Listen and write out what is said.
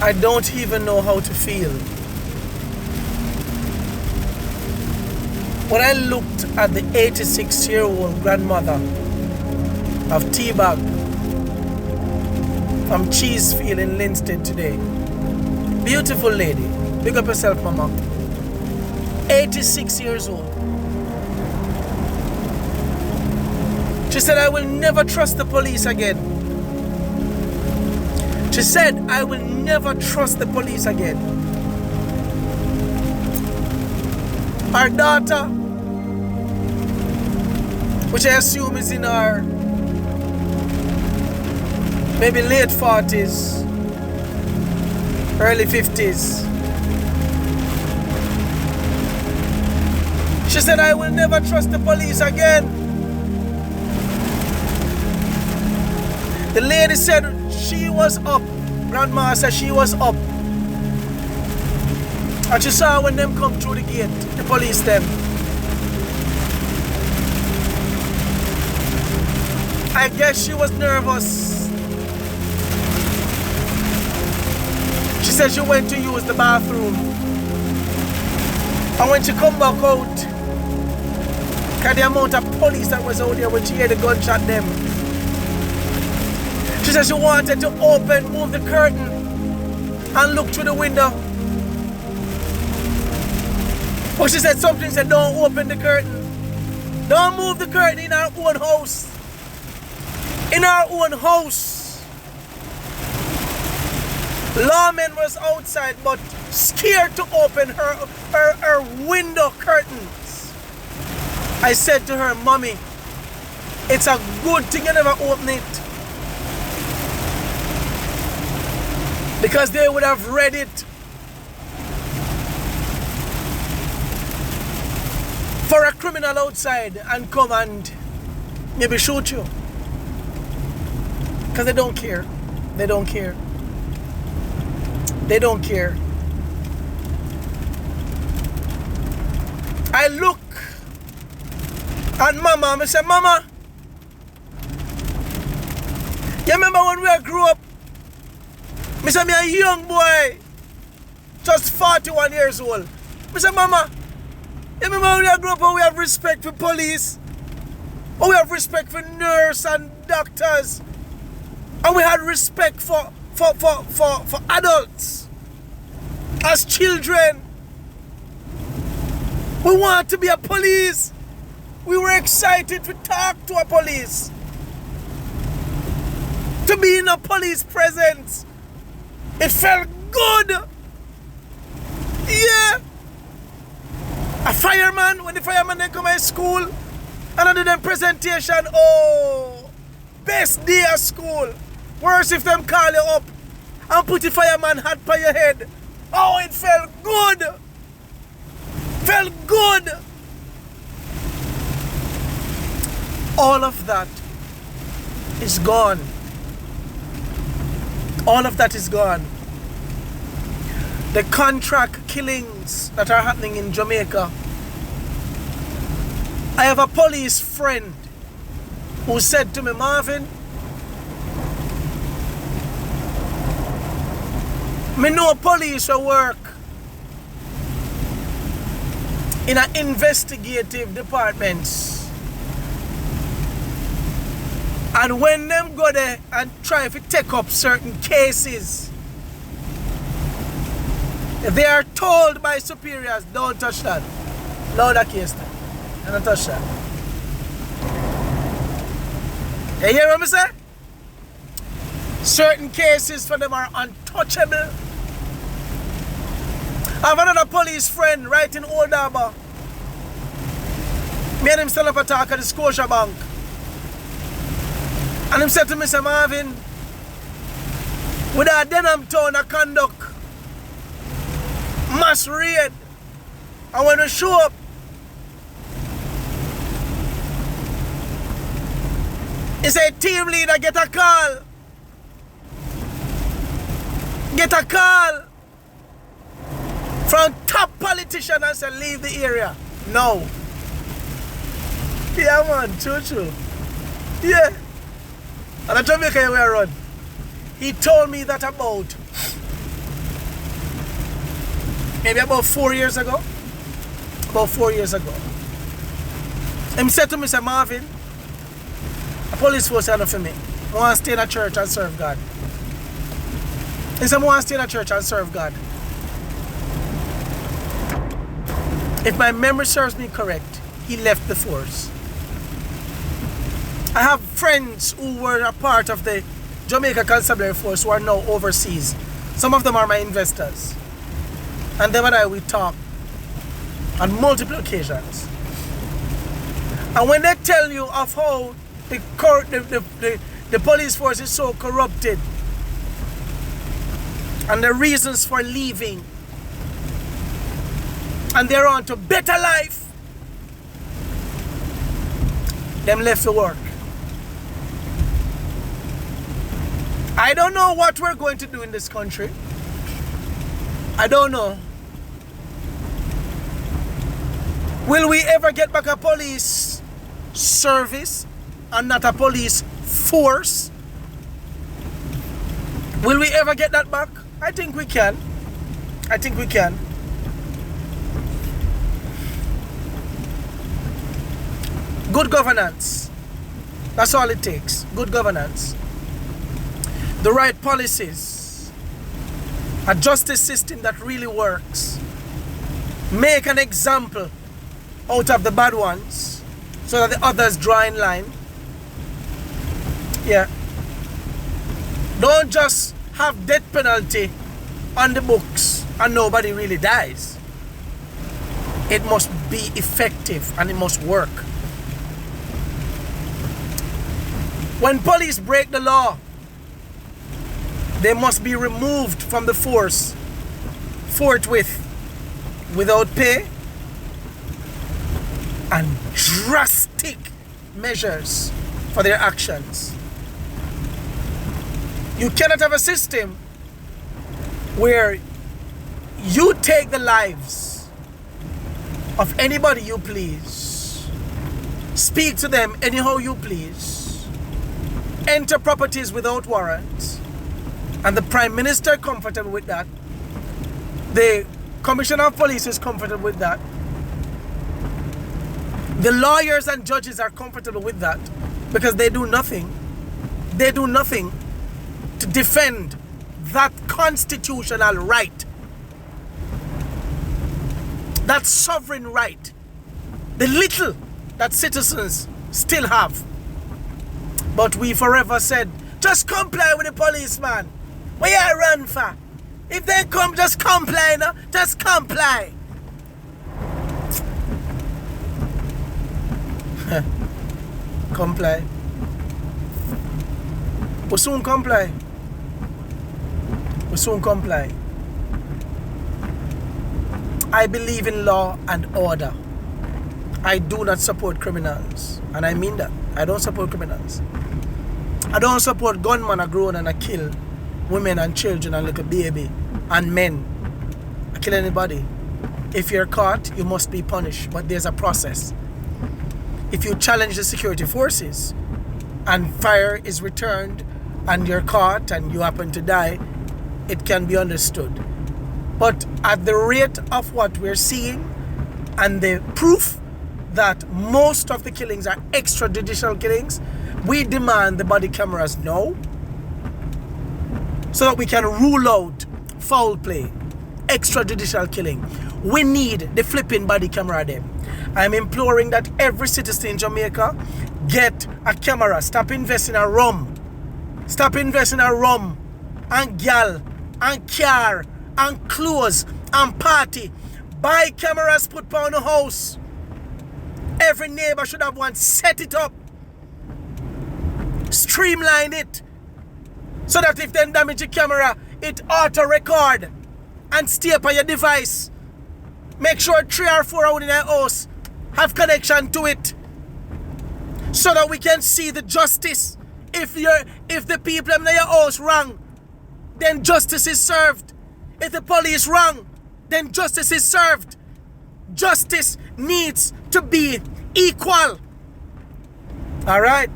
I don't even know how to feel. When I looked at the 86-year-old grandmother of T-Bag from Cheesefield in Linstead today, beautiful lady, big up yourself, mama, 86 years old. She said, I will never trust the police again. She said, I will never trust the police again. Our daughter, which I assume is in her maybe late 40s, early 50s. She said, I will never trust the police again. The lady said she was up. Grandma said she was up. And she saw when them come through the gate, the police them. I guess she was nervous. She said she went to use the bathroom. And when she come back out, because the amount of police that was out there when she heard the gunshot them. She said she wanted to move the curtain and look through the window. But she said something, said don't open the curtain. Don't move the curtain in our own house. In our own house. Lawmen was outside but scared to open her window curtains. I said to her, Mommy, it's a good thing you never open it. Because they would have read it for a criminal outside and come and maybe shoot you. Because they don't care. They don't care. They don't care. I look at Mama and I say, Mama, you remember when we grew up? I say, me a young boy, just 41 years old. I say, Mama, you remember when we grew up and we have respect for police? And we have respect for nurses and doctors? And we had respect for adults as children. We want to be a police. We were excited to talk to a police. To be in a police presence. It felt good. Yeah. A fireman, when the fireman they come to school and I do them presentation, oh, best day of school. Worse if them call you up and put the fireman hat by your head. Oh, it felt good. Felt good. All of that is gone. All of that is gone. The contract killings that are happening in Jamaica. I have a police friend who said to me, Marvin, me know police will work in an investigative departments. And when them go there and try to take up certain cases, they are told by superiors, don't touch that. No, that case there. Don't touch that. You hear what I say? Certain cases for them are untouchable. I have another police friend right in Old Harbour. Me and him stand up a talk at the Scotia Bank. And him said to me, Marvin, with our Denham town, I conduct mass raid. And when we show up, he said, team leader, get a call. Get a call from top politician and say, leave the area. No. Yeah, man, true. Yeah. And at Jamaica we are run. He told me that about maybe about 4 years ago. About 4 years ago. Him said to me, say, Marvin, a police force is enough for me. I want to stay in a church and serve God. He said, I want to stay in a church and serve God. If my memory serves me correct, he left the force. I have friends who were a part of the Jamaica Constabulary Force who are now overseas. Some of them are my investors. And them and I, we talk on multiple occasions. And when they tell you of how the police force is so corrupted and the reasons for leaving, and they're on to better life, them left for work. I don't know what we're going to do in this country. I don't know. Will we ever get back a police service and not a police force? Will we ever get that back? I think we can. I think we can. Good governance. That's all it takes. Good governance. The right policies. A justice system that really works. Make an example out of the bad ones so that the others draw in line. Yeah. Don't just have death penalty on the books and nobody really dies. It must be effective and it must work. When police break the law, they must be removed from the force forthwith without pay and drastic measures for their actions. You cannot have a system where you take the lives of anybody you please, speak to them anyhow you please, enter properties without warrants, and the Prime Minister comfortable with that, the Commissioner of Police is comfortable with that, the lawyers and judges are comfortable with that because they do nothing. They do nothing to defend that constitutional right, that sovereign right, the little that citizens still have. But we forever said, just comply with the policeman. What you run for? If they come, just comply, no? Just comply. Comply. We soon comply. We soon comply. I believe in law and order. I do not support criminals. And I mean that. I don't support criminals. I don't support gunmen a grown and a kill women and children and little baby and men. I kill anybody. If you're caught, you must be punished. But there's a process. If you challenge the security forces and fire is returned and you're caught and you happen to die, it can be understood. But at the rate of what we're seeing and the proof that most of the killings are extrajudicial killings, we demand the body cameras now so that we can rule out foul play, extrajudicial killing. We need the flipping body camera there. I'm imploring that every citizen in Jamaica get a camera. Stop investing in rum. Stop investing in rum and gal and car and clothes and party. Buy cameras, put on the house. Every neighbor should have one. Set it up. Streamline it. So that if they damage the camera, it auto record and stay up on your device. Make sure 3 or 4 out in your house have connection to it. So that we can see the justice. If the people in your house wrong, then justice is served. If the police wrong, then justice is served. Justice needs to be equal. All right?